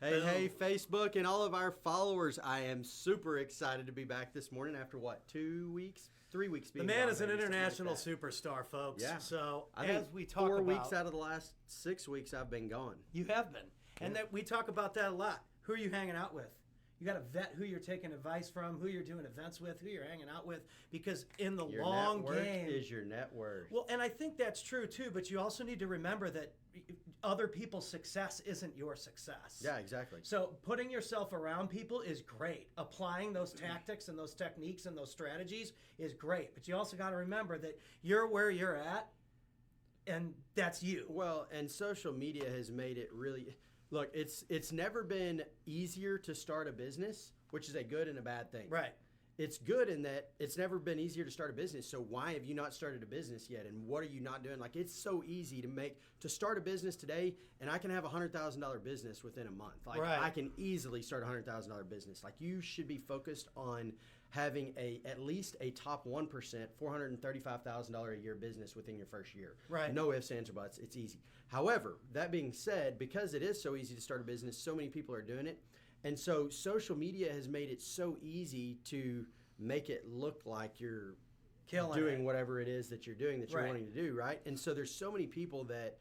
Hey, Facebook and all of our followers. I am super excited to be back this morning after what, 2 weeks? 3 weeks being The man gone, is an maybe, international something like superstar, folks. Yeah. So I as think we talk 4 about, weeks out of the last 6 weeks I've been gone. you have been, and that we talk about that a lot. Who are you hanging out with? You got to vet who you're taking advice from, who you're doing events with, who you're hanging out with, because in the Your long network game is your net worth. Well, and I think that's true too, but you also need to remember that other people's success isn't your success. Yeah, exactly. So putting yourself around people is great. Applying those tactics and those techniques and those strategies is great. But you also got to remember that you're where you're at, and that's you. Well, and social media has made it really... Look, it's never been easier to start a business, which is a good and a bad thing. Right. It's good in that it's never been easier to start a business. So why have you not started a business yet? And what are you not doing? Like, it's so easy to start a business today, and I can have a $100,000 business within a month. Like, right. I can easily start a $100,000 business. Like, you should be focused on having at least a top 1%, $435,000 a year business within your first year. Right. No ifs, ands, or buts. It's easy. However, that being said, because it is so easy to start a business, so many people are doing it. And so social media has made it so easy to make it look like you're doing whatever it is that you're doing that you're right. wanting to do, right? And so there's so many people that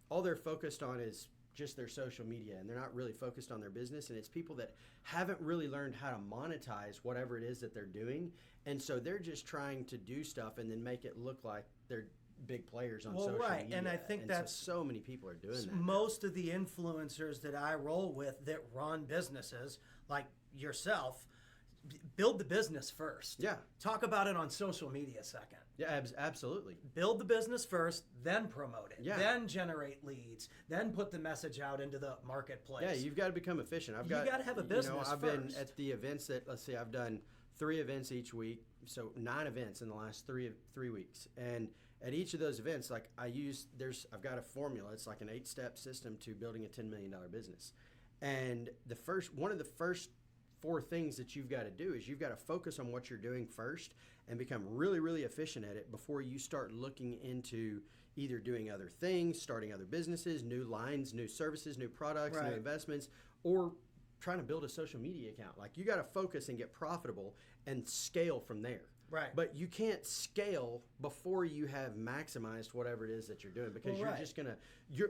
all they're focused on is just their social media, and they're not really focused on their business. And it's people that haven't really learned how to monetize whatever it is that they're doing. And so they're just trying to do stuff and then make it look like they're big players on social right. media. And I think that's so many people are doing that. Most of the influencers that I roll with that run businesses, like yourself, build the business first. Yeah. Talk about it on social media second. Yeah, absolutely. Build the business first, then promote it. Yeah. Then generate leads. Then put the message out into the marketplace. Yeah, you've got to become efficient. You got to have a business I've first. been at the events that, let's see, I've done 3 events each week, so 9 events in the last 3 weeks. And at each of those events, like I've got a formula. It's like an 8-step system to building a $10 million business. And one of the first 4 things that you've got to do is you've got to focus on what you're doing first and become really, really efficient at it before you start looking into either doing other things, starting other businesses, new lines, new services, new products, right. new investments, or trying to build a social media account. Like, you got to focus and get profitable and scale from there. Right. But you can't scale before you have maximized whatever it is that you're doing, because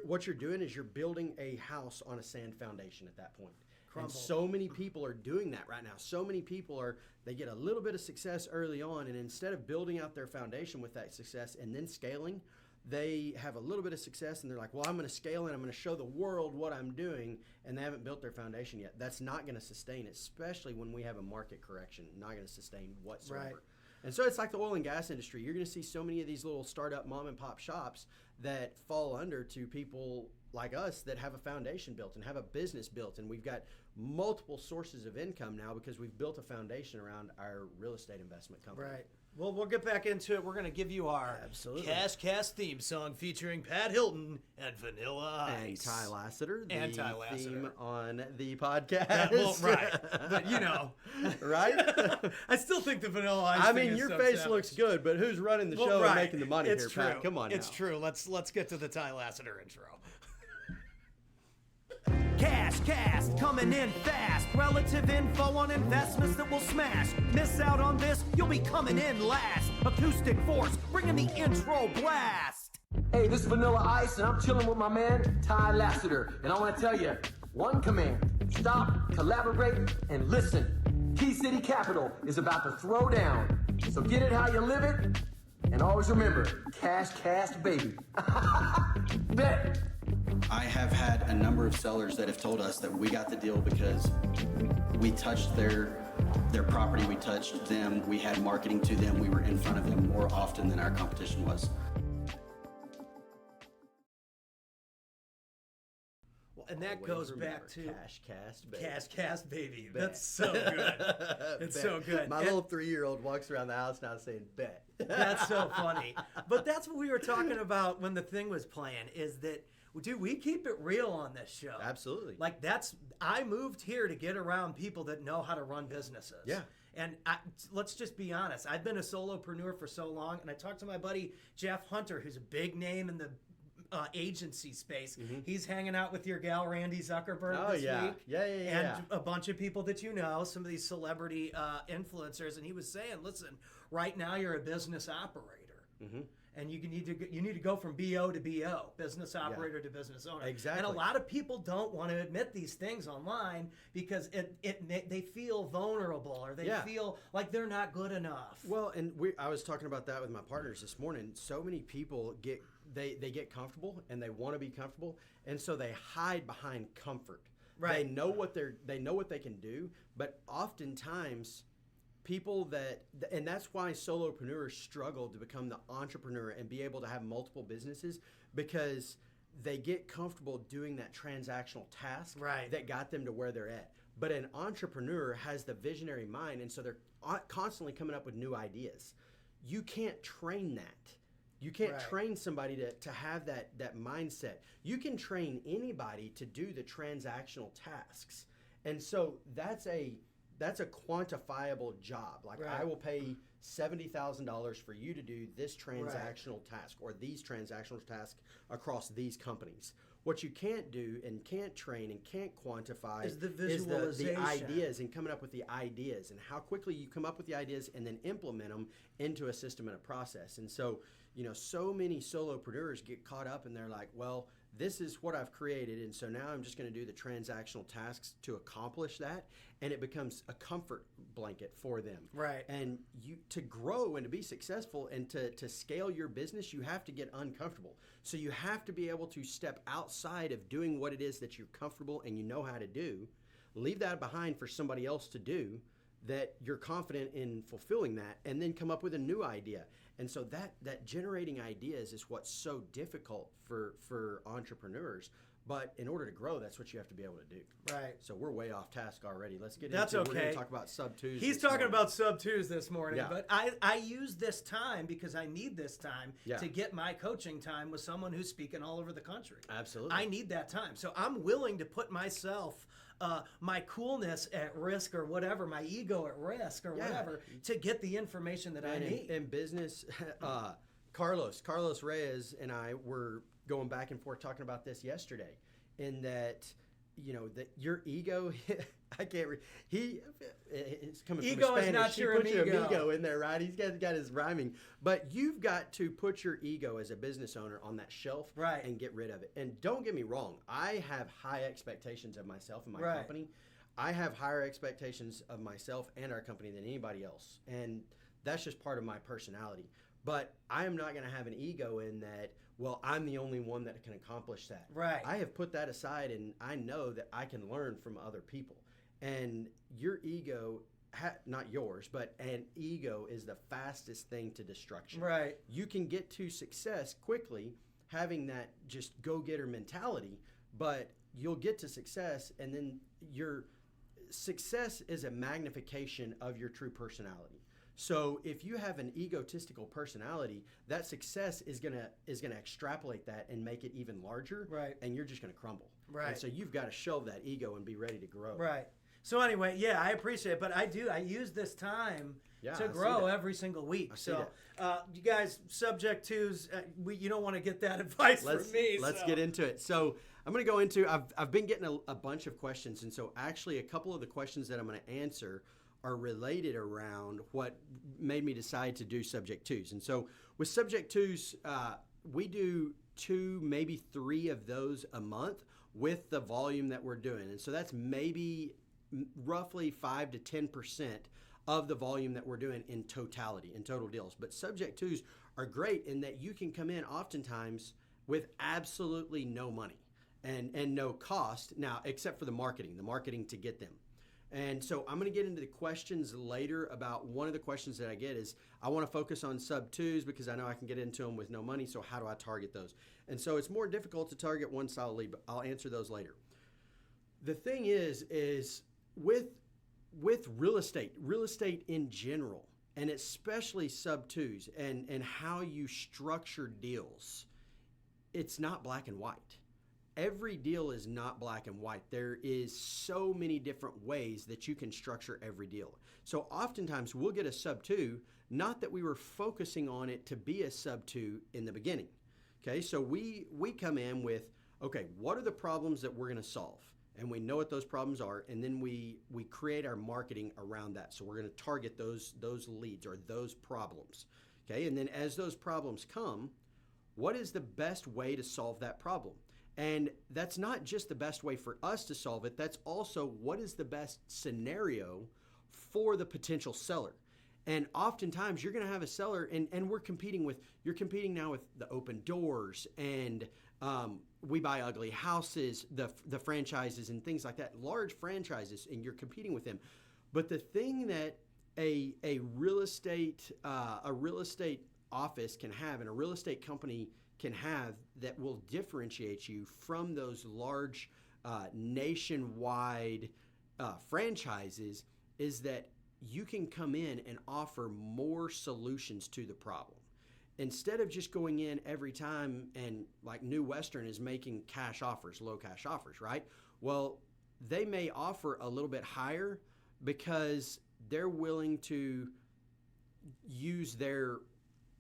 what you're doing is you're building a house on a sand foundation at that point. And so many people are doing that right now. So many people they get a little bit of success early on, and instead of building out their foundation with that success and then scaling, they have a little bit of success and they're like, well, I'm going to scale and I'm going to show the world what I'm doing, and they haven't built their foundation yet. That's not going to sustain, especially when we have a market correction. Not going to sustain whatsoever. Right. And so it's like the oil and gas industry. You're going to see so many of these little startup mom and pop shops that fall under to people like us that have a foundation built and have a business built. And we've got multiple sources of income now because we've built a foundation around our real estate investment company. Right. Well, we'll get back into it. We're going to give you our Cash Cast theme song featuring Pat Hilton and Vanilla Ice. And TIE LASATER, the theme on the podcast. Right. But, right? I still think the Vanilla Ice I thing mean, is your so face savage. looks good, but who's running the show and making the money here, Pat? Come on now. It's true. Let's get to the TIE LASATER intro. Cash Cast coming in fast. Relative info on investments that will smash. Miss out on this, you'll be coming in last. Acoustic force, bringing the intro blast. Hey, this is Vanilla Ice, and I'm chilling with my man, TIE LASATER. And I want to tell you, one command: stop, collaborate, and listen. Key City Capital is about to throw down. So get it how you live it, and always remember, Cash Cast, baby. Bet. I have had a number of sellers that have told us that we got the deal because we touched their property, we touched them, we had marketing to them, we were in front of them more often than our competition was. Well, and that goes back to Cash Cast, baby. Cash Cast, baby. That's so good. It's so good. My little 3-year-old walks around the house now saying, bet. That's so funny. But that's what we were talking about when the thing was playing, is that, dude, we keep it real on this show. Absolutely. Like, I moved here to get around people that know how to run businesses. Yeah. And let's just be honest. I've been a solopreneur for so long, and I talked to my buddy Jeff Hunter, who's a big name in the agency space. He's hanging out with your gal Randy Zuckerberg this week. Yeah. And a bunch of people that you know, some of these celebrity influencers, and he was saying, listen, right now you're a business operator. And you need to go from BO to BO, business operator to business owner. Exactly. And a lot of people don't want to admit these things online because they feel vulnerable, or they feel like they're not good enough. Well, and I was talking about that with my partners this morning. So many people get comfortable, and they want to be comfortable, and so they hide behind comfort. Right. They know what they can do, but oftentimes people and that's why solopreneurs struggle to become the entrepreneur and be able to have multiple businesses, because they get comfortable doing that transactional task that got them to where they're at. But an entrepreneur has the visionary mind, and so they're constantly coming up with new ideas. You can't train that. You can't train somebody to have that mindset. You can train anybody to do the transactional tasks. And so that's a quantifiable job. Like, I will pay $70,000 for you to do this transactional task, or these transactional tasks across these companies. What you can't do and can't train and can't quantify is the visualization. The ideas, and coming up with the ideas, and how quickly you come up with the ideas and then implement them into a system and a process. And so, so many solopreneurs get caught up, and they're like, well, this is what I've created, and so now I'm just going to do the transactional tasks to accomplish that, and it becomes a comfort blanket for them. Right. And to grow and to be successful and to scale your business, you have to get uncomfortable. So you have to be able to step outside of doing what it is that you're comfortable and you know how to do, leave that behind for somebody else to do, that you're confident in fulfilling that, and then come up with a new idea. And so that generating ideas is what's so difficult for entrepreneurs. But in order to grow, that's what you have to be able to do. Right. So we're way off task already. Let's get That's into it. okay. We're going to talk about sub-twos. He's talking about sub-twos this morning, Yeah. but I use this time because I need this time Yeah. to get my coaching time with someone who's speaking all over the country. Absolutely. I need that time. So I'm willing to put myself, my coolness at risk, or whatever, my ego at risk, or whatever, to get the information that I need. In business, Carlos Reyes and I were going back and forth talking about this yesterday, in that, that your ego, I can't it's coming Ego from Spanish. is not He your put your amigo. amigo in there, right? He's got his rhyming. But you've got to put your ego as a business owner on that shelf, and get rid of it. And don't get me wrong, I have high expectations of myself and my company. I have higher expectations of myself and our company than anybody else. And that's just part of my personality. But I am not going to have an ego in that, well, I'm the only one that can accomplish that. Right. I have put that aside, and I know that I can learn from other people. And your ego, not yours, but an ego is the fastest thing to destruction. Right. You can get to success quickly having that just go-getter mentality, but you'll get to success, and then your success is a magnification of your true personality. So if you have an egotistical personality, that success is gonna extrapolate that and make it even larger, and you're just gonna crumble. Right. And so you've got to shelve that ego and be ready to grow. Right. So anyway, I appreciate it, but I use this time to grow every single week. So you guys, subject twos, you don't want to get that advice from me. Let's get into it. So I'm going to go into, I've been getting a bunch of questions, and so actually a couple of the questions that I'm going to answer are related around what made me decide to do subject twos. And so with subject twos, we do 2, maybe 3 of those a month with the volume that we're doing. And so that's maybe roughly 5 to 10% of the volume that we're doing in totality, in total deals. But subject twos are great in that you can come in oftentimes with absolutely no money and no cost, now except for the marketing to get them. And so I'm going to get into the questions later. About one of the questions that I get is, I want to focus on sub twos because I know I can get into them with no money, so how do I target those? And so it's more difficult to target one solid lead, but I'll answer those later. The thing is with real estate in general, and especially sub twos and how you structure deals, it's not black and white. Every deal is not black and white. There is so many different ways that you can structure every deal. So oftentimes we'll get a sub 2, not that we were focusing on it to be a sub 2 in the beginning. Okay, so we come in with, okay, what are the problems that we're going to solve? And we know what those problems are, and then we create our marketing around that. So we're going to target those leads or those problems. Okay, and then as those problems come, what is the best way to solve that problem? And that's not just the best way for us to solve it, that's also what is the best scenario for the potential seller. And oftentimes you're going to have a seller, and you're competing now with the Open Doors and We Buy Ugly Houses, the franchises and things like that, large franchises, and you're competing with them. But the thing that a real estate office can have and a real estate company can have that will differentiate you from those large nationwide franchises is that you can come in and offer more solutions to the problem. Instead of just going in every time and like New Western is making cash offers, low cash offers, right? Well, they may offer a little bit higher because they're willing to use their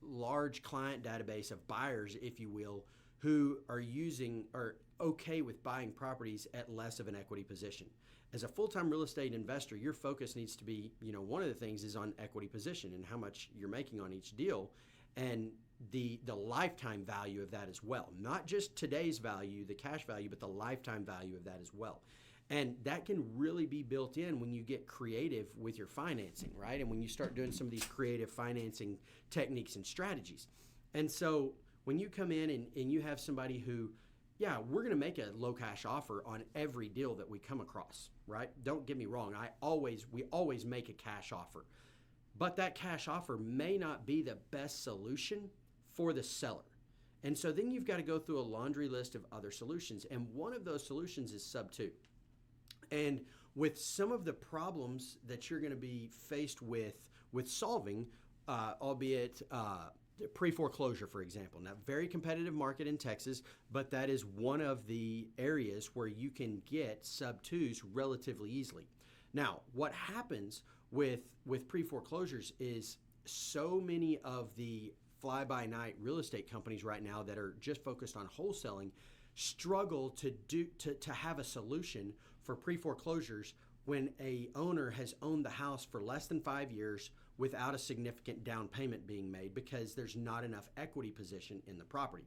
large client database of buyers, if you will, who are okay with buying properties at less of an equity position. As a full-time real estate investor, your focus needs to be, one of the things is on equity position and how much you're making on each deal and the lifetime value of that as well. Not just today's value, the cash value, but the lifetime value of that as well. And that can really be built in when you get creative with your financing, right? And when you start doing some of these creative financing techniques and strategies. And so when you come in and you have somebody who, yeah, we're going to make a low cash offer on every deal that we come across, right? Don't get me wrong. We always make a cash offer, but that cash offer may not be the best solution for the seller. And so then you've got to go through a laundry list of other solutions. And one of those solutions is sub 2. And with some of the problems that you're going to be faced with solving, albeit pre-foreclosure, for example. Now, very competitive market in Texas, but that is one of the areas where you can get sub 2s relatively easily. Now, what happens with pre-foreclosures is so many of the fly-by-night real estate companies right now that are just focused on wholesaling struggle to have a solution for pre-foreclosures when a owner has owned the house for less than 5 years without a significant down payment being made because there's not enough equity position in the property.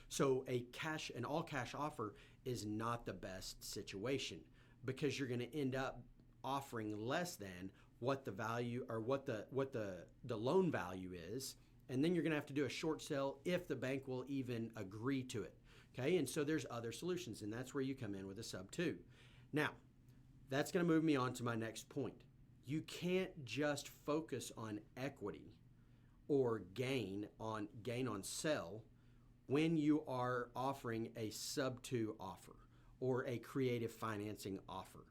So an all-cash offer is not the best situation because you're going to end up offering less than what the value or what the loan value is, and then you're going to have to do a short sale if the bank will even agree to it. Okay, and so there's other solutions, and that's where you come in with a sub 2. Now, that's going to move me on to my next point. You can't just focus on equity or gain on sell when you are offering a sub 2 offer or a creative financing offer.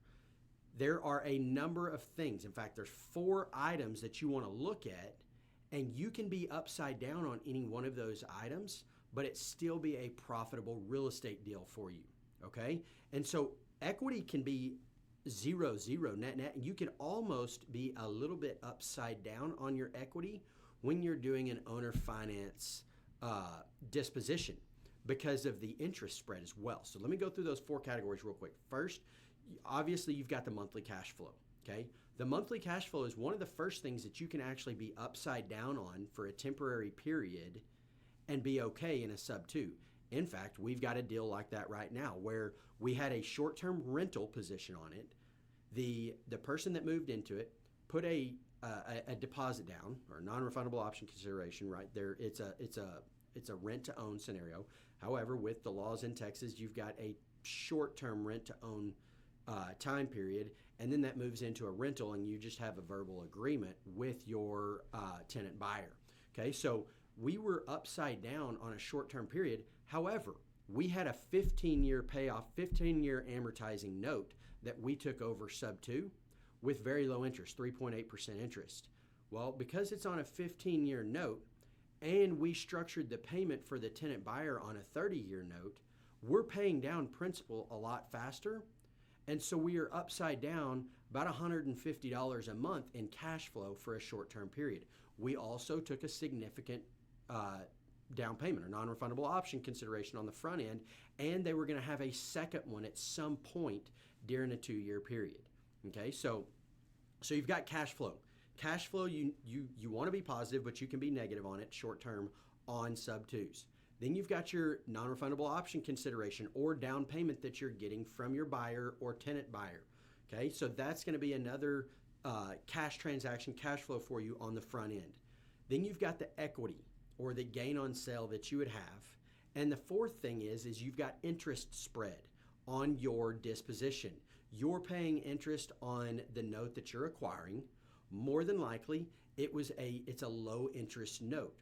There are a number of things. In fact, there's 4 items that you want to look at, and you can be upside down on any one of those items, but it still be a profitable real estate deal for you, okay? And so equity can be 0, net, and you can almost be a little bit upside down on your equity when you're doing an owner finance disposition because of the interest spread as well. So let me go through those 4 categories real quick. First, obviously you've got the monthly cash flow, okay? The monthly cash flow is one of the first things that you can actually be upside down on for a temporary period and be okay in a sub 2. In fact, we've got a deal like that right now where we had a short-term rental position on it. The person that moved into it put a deposit down or non-refundable option consideration right there. It's a rent-to-own scenario. However, with the laws in Texas, you've got a short-term rent-to-own time period, and then that moves into a rental, and you just have a verbal agreement with your tenant buyer. Okay, so we were upside down on a short-term period. However, we had a 15-year payoff, 15-year amortizing note that we took over sub 2 with very low interest, 3.8% interest. Well, because it's on a 15-year note and we structured the payment for the tenant buyer on a 30-year note, we're paying down principal a lot faster. And so we are upside down about $150 a month in cash flow for a short-term period. We also took a significant down payment or non-refundable option consideration on the front end, and they were going to have a second one at some point during a 2-year period. Okay, so you've got cash flow. Cash flow, you want to be positive, but you can be negative on it short term on sub 2s. Then you've got your non-refundable option consideration or down payment that you're getting from your buyer or tenant buyer. Okay, so that's going to be another cash transaction, cash flow for you on the front end. Then you've got the equity or the gain on sale that you would have. And the fourth thing is you've got interest spread on your disposition. You're paying interest on the note that you're acquiring. More than likely, it's a low interest note.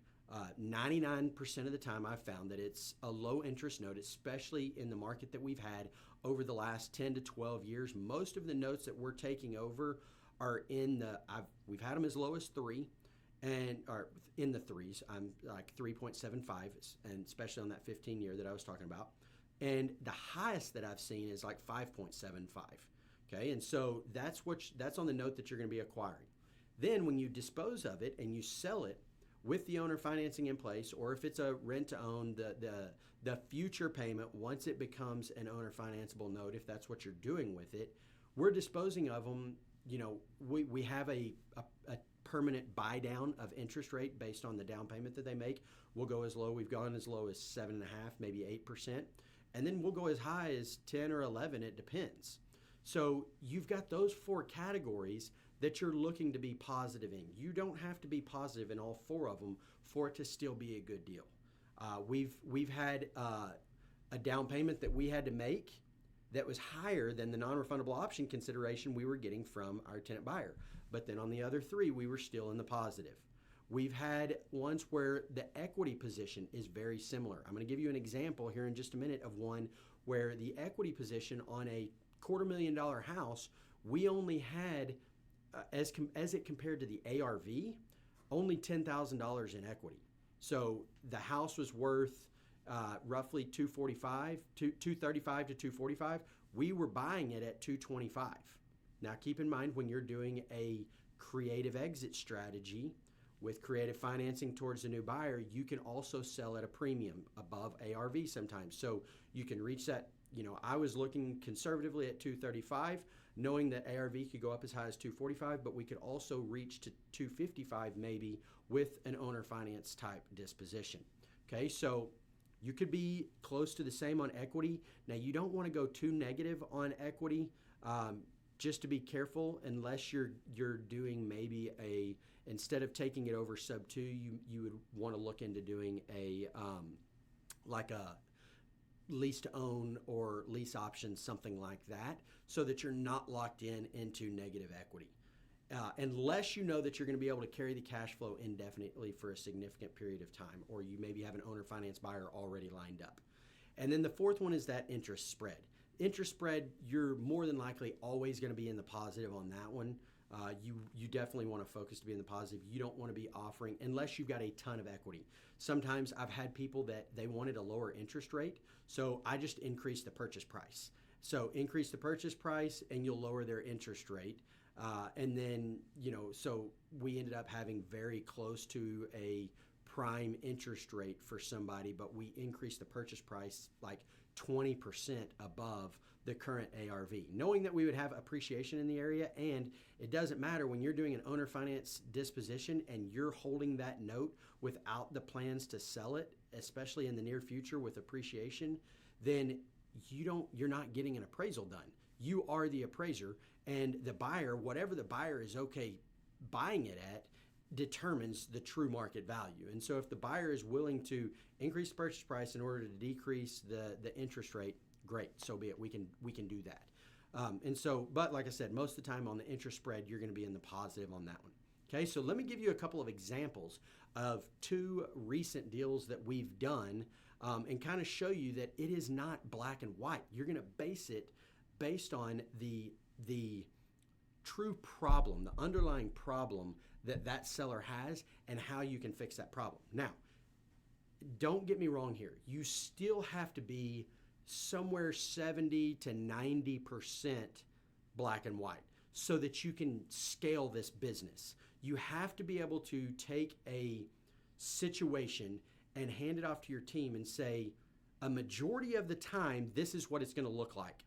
99% of the time I've found that it's a low interest note, especially in the market that we've had over the last 10 to 12 years. Most of the notes that we're taking over are we've had them as low as 3 and are in the 3s. I'm like 3.75, and especially on that 15 year that I was talking about. And the highest that I've seen is like 5.75. Okay, and so that's on the note that you're going to be acquiring. Then when you dispose of it and you sell it with the owner financing in place, or if it's a rent to own, the future payment once it becomes an owner financeable note, if that's what you're doing with it, we're disposing of them. We have a permanent buy down of interest rate based on the down payment that they make. We'll go as low. We've gone as low as 7.5%, maybe 8%, and then we'll go as high as 10 or 11. It depends. So you've got those 4 categories that you're looking to be positive in. You don't have to be positive in all 4 of them for it to still be a good deal. We've had a down payment that we had to make that was higher than the non-refundable option consideration we were getting from our tenant buyer. But then on the other 3, we were still in the positive. We've had ones where the equity position is very similar. I'm going to give you an example here in just a minute of one where the equity position on a $250,000 house, we only had, as it compared to the ARV, only $10,000 in equity. So the house was worth roughly $235 to $245. We were buying it at $225. Now keep in mind, when you're doing a creative exit strategy with creative financing towards a new buyer, you can also sell at a premium above ARV sometimes. So you can reach that. I was looking conservatively at $235, knowing that ARV could go up as high as $245, but we could also reach to $255 maybe with an owner finance type disposition. Okay, so you could be close to the same on equity. Now, you don't want to go too negative on equity, just to be careful, unless you're doing maybe instead of taking it over sub 2, you would want to look into doing like a lease to own or lease option, something like that, so that you're not locked into negative equity. Unless you know that you're going to be able to carry the cash flow indefinitely for a significant period of time, or you maybe have an owner finance buyer already lined up. And then the fourth one is that interest spread. Interest spread, you're more than likely always going to be in the positive on that one. You definitely want to focus to be in the positive. You don't want to be offering, unless you've got a ton of equity. Sometimes I've had people that they wanted a lower interest rate, so I just increased the purchase price. So increase the purchase price and you'll lower their interest rate. And then, so we ended up having very close to a prime interest rate for somebody, but we increased the purchase price like 20% above the current ARV, knowing that we would have appreciation in the area. And it doesn't matter when you're doing an owner finance disposition and you're holding that note without the plans to sell it, especially in the near future with appreciation, then you're not getting an appraisal done. You are the appraiser, and the buyer, whatever the buyer is okay buying it at, determines the true market value. And so if the buyer is willing to increase the purchase price in order to decrease the interest rate, great, so be it. We can do that. But like I said, most of the time on the interest spread, you're going to be in the positive on that one. Okay, so let me give you a couple of examples of 2 recent deals that we've done, and kind of show you that it is not black and white. You're going to base it based on the true problem, the underlying problem that seller has, and how you can fix that problem. Now, don't get me wrong here. You still have to be somewhere 70 to 90% black and white so that you can scale this business. You have to be able to take a situation and hand it off to your team and say, a majority of the time, this is what it's going to look like.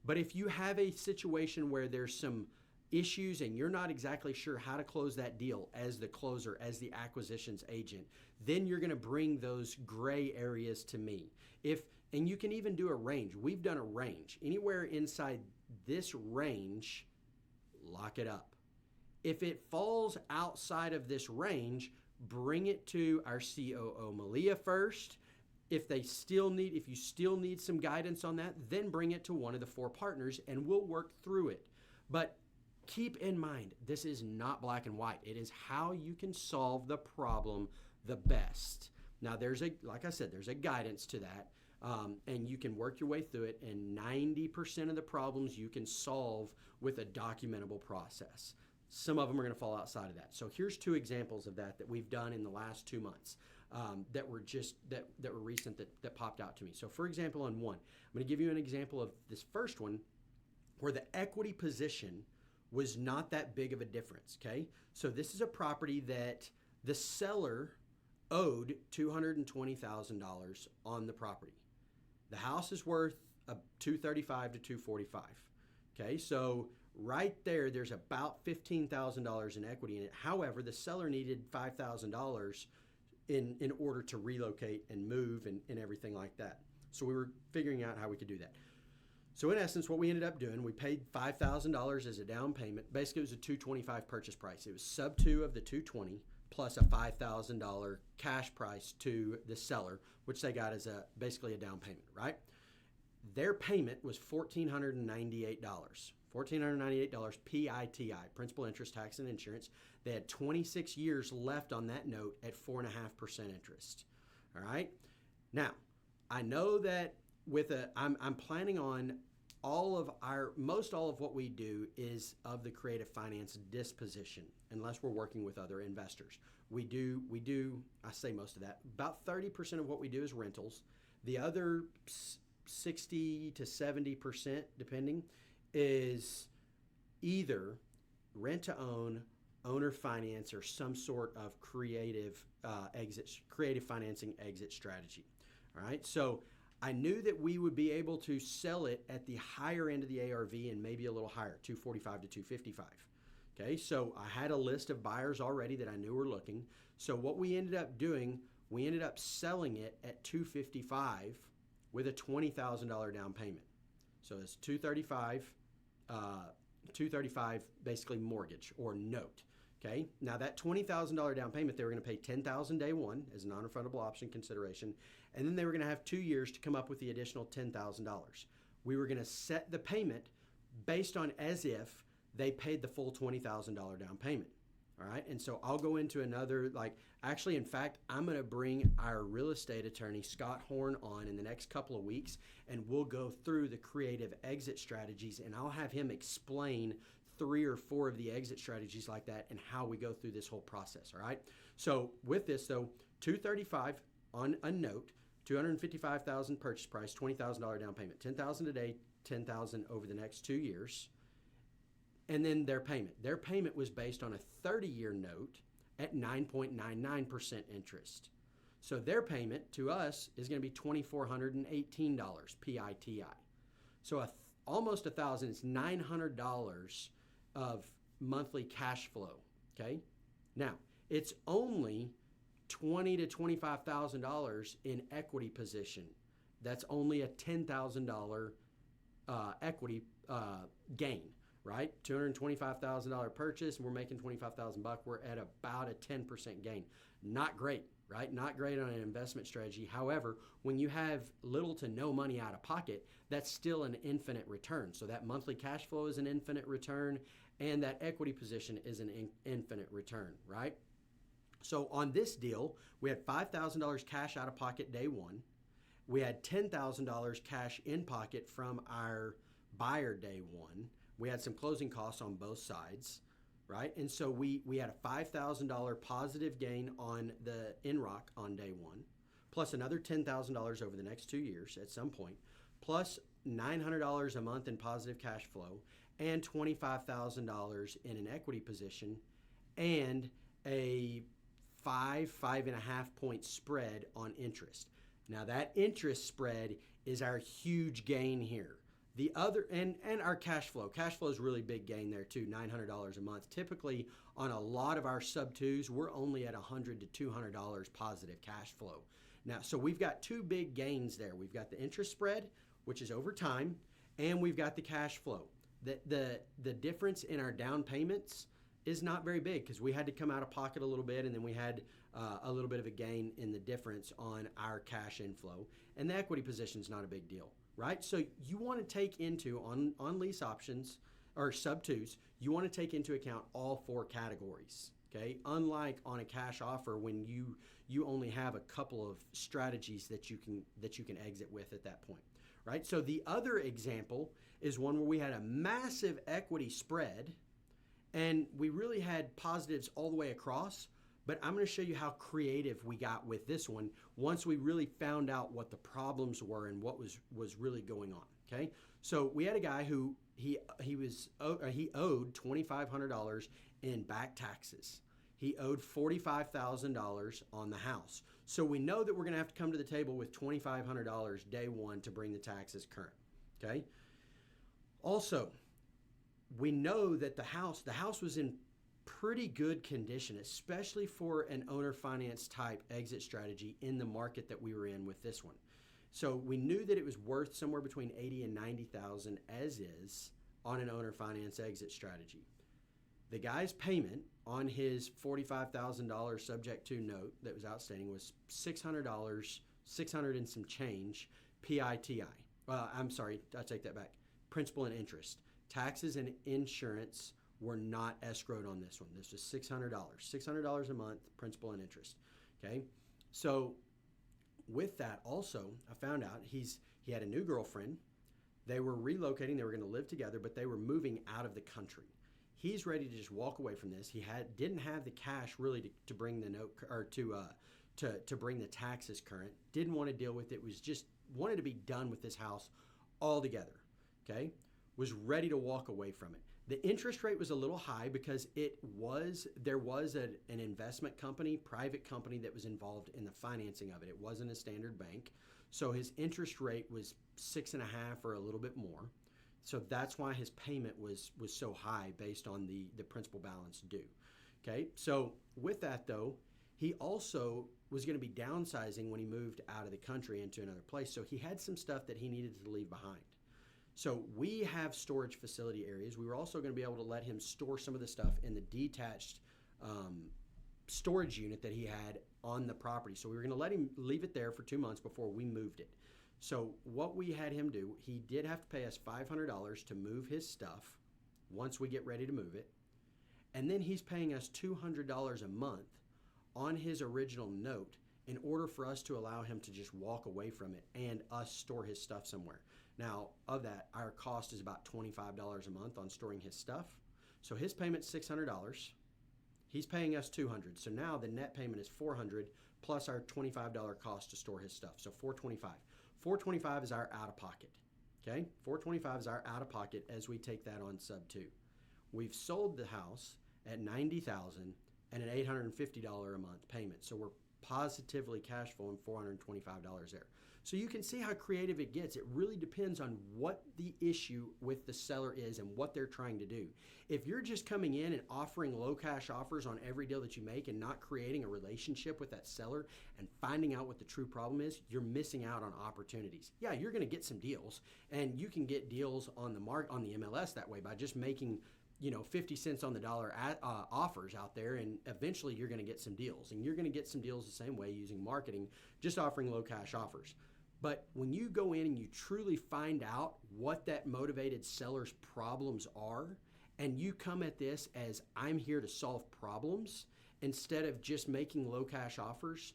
But if you have a situation where there's some issues and you're not exactly sure how to close that deal as the closer, as the acquisitions agent, then you're going to bring those gray areas to me. And you can even do a range. We've done a range. Anywhere inside this range, lock it up. If it falls outside of this range, bring it to our COO Malia first. If you still need some guidance on that, then bring it to one of the 4 partners and we'll work through it. But keep in mind, this is not black and white. It is how you can solve the problem the best. Now, like I said, there's a guidance to that, and you can work your way through it, and 90% of the problems you can solve with a documentable process. Some of them are going to fall outside of that. So here's 2 examples of that we've done in the last 2 months that were recent that popped out to me. So for example, on one, I'm going to give you an example of this first one where the equity position was not that big of a difference, okay? So this is a property that the seller owed $220,000 on the property. The house is worth $235,000 to $245,000, okay? So right there's about $15,000 in equity in it. However, the seller needed $5,000 in order to relocate and move and everything like that. So we were figuring out how we could do that. So in essence, what we ended up doing, we paid $5,000 as a down payment. Basically, it was a $225 purchase price. It was sub 2 of the $220 plus a $5,000 cash price to the seller, which they got as basically a down payment, right? Their payment was $1,498. $1,498 PITI, principal, interest, tax, and insurance. They had 26 years left on that note at 4.5% interest. All right. Now, I know that I'm planning on most all of what we do is of the creative finance disposition, unless we're working with other investors. We do, I say most of that, about 30% of what we do is rentals. The other 60 to 70%, depending, is either rent to own, owner finance, or some sort of creative financing exit strategy. All right. So I knew that we would be able to sell it at the higher end of the ARV and maybe a little higher, $245,000 to $255,000. Okay, so I had a list of buyers already that I knew were looking. So what we ended up doing, we ended up selling it at $255,000 with a $20,000 down payment. So it's $235,000 basically mortgage or note. Okay, now that $20,000 down payment, they were going to pay $10,000 day one as a non-refundable option consideration, and then they were going to have 2 years to come up with the additional $10,000. We were going to set the payment based on as if they paid the full $20,000 down payment. All right, and so I'll go into another, in fact, I'm going to bring our real estate attorney, Scott Horn, on in the next couple of weeks, and we'll go through the creative exit strategies, and I'll have him explain 3 or 4 of the exit strategies like that and how we go through this whole process, all right? So with this, though, $235,000 on a note, $255,000 purchase price, $20,000 down payment, $10,000 today, $10,000 over the next 2 years, and then their payment. Their payment was based on a 30-year note at 9.99% interest. So their payment to us is going to be $2,418 PITI. So almost $1,000, it's $900 of monthly cash flow, okay? Now, it's only $20,000 to $25,000 in equity position. That's only a $10,000 equity gain, right? $225,000 purchase, and we're making $25,000. We're at about a 10% gain. Not great, right? Not great on an investment strategy. However, when you have little to no money out of pocket, that's still an infinite return. So that monthly cash flow is an infinite return, and that equity position is an infinite return, right? So on this deal, we had $5,000 cash out of pocket day one. We had $10,000 cash in pocket from our buyer day one. We had some closing costs on both sides, right? And so we had a $5,000 positive gain on the INROC on day one, plus another $10,000 over the next 2 years at some point, plus $900 a month in positive cash flow, and $25,000 in an equity position, and a 5.5 point spread on interest. Now that interest spread is our huge gain here. The other, and our cash flow is really big gain there too, $900 a month. Typically on a lot of our sub twos, we're only at $100 to $200 positive cash flow. Now, so we've got two big gains there. We've got the interest spread, which is over time, and we've got the cash flow. The difference in our down payments is not very big because we had to come out of pocket a little bit, and then we had a little bit of a gain in the difference on our cash inflow. And the equity position is not a big deal, right? So you want to take into, on lease options or sub twos, you want to take into account all four categories, okay? Unlike on a cash offer when you only have a couple of strategies that you can exit with at that point, right? So the other example is one where we had a massive equity spread and we really had positives all the way across, but I'm going to show you how creative we got with this one once we really found out what the problems were and what was really going on, okay? So we had a guy who he owed $2,500 in back taxes. He owed $45,000 on the house. So we know that we're going to have to come to the table with $2,500 day one to bring the taxes current, okay? Also, we know that the house was in pretty good condition, especially for an owner finance type exit strategy in the market that we were in with this one. So we knew that it was worth somewhere between $80,000 and $90,000 as is on an owner finance exit strategy. The guy's payment on his $45,000 subject to note that was outstanding was $600, 600 and some change, PITI. I'm sorry, I take that back. Principal and interest. Taxes and insurance were not escrowed on this one. This was $600. $600 a month, principal and interest. Okay? So with that also, I found out he had a new girlfriend. They were relocating. They were going to live together, but they were moving out of the country. He's ready to just walk away from this. He didn't have the cash really to bring the note or to bring the taxes current. Didn't want to deal with it. Was just wanted to be done with this house altogether. Okay? Was ready to walk away from it. The interest rate was a little high because there was an investment company, private company that was involved in the financing of it. It wasn't a standard bank. So his interest rate was 6.5 or a little bit more. So that's why his payment was so high based on the principal balance due. Okay, so with that though, he also was going to be downsizing when he moved out of the country into another place. So he had some stuff that he needed to leave behind. So we have storage facility areas. We were also going to be able to let him store some of the stuff in the detached storage unit that he had on the property. So we were going to let him leave it there for 2 months before we moved it. So what we had him do, he did have to pay us $500 to move his stuff once we get ready to move it. And then he's paying us $200 a month on his original note in order for us to allow him to just walk away from it and us store his stuff somewhere. Now, of that, our cost is about $25 a month on storing his stuff. So his payment's $600. He's paying us $200. So now the net payment is $400 plus our $25 cost to store his stuff. So $425. $425 is our out-of-pocket, okay? $425 is our out-of-pocket as we take that on sub 2. We've sold the house at $90,000 and an $850 a month payment. So we're positively cash flowing $425 there. So you can see how creative it gets. It really depends on what the issue with the seller is and what they're trying to do. If you're just coming in and offering low cash offers on every deal that you make and not creating a relationship with that seller and finding out what the true problem is, you're missing out on opportunities. Yeah, you're going to get some deals, and you can get deals on the MLS that way by just making 50 cents on the dollar offers out there, and eventually you're going to get some deals. And you're going to get some deals the same way using marketing, just offering low cash offers. But when you go in and you truly find out what that motivated seller's problems are, and you come at this as I'm here to solve problems instead of just making low cash offers,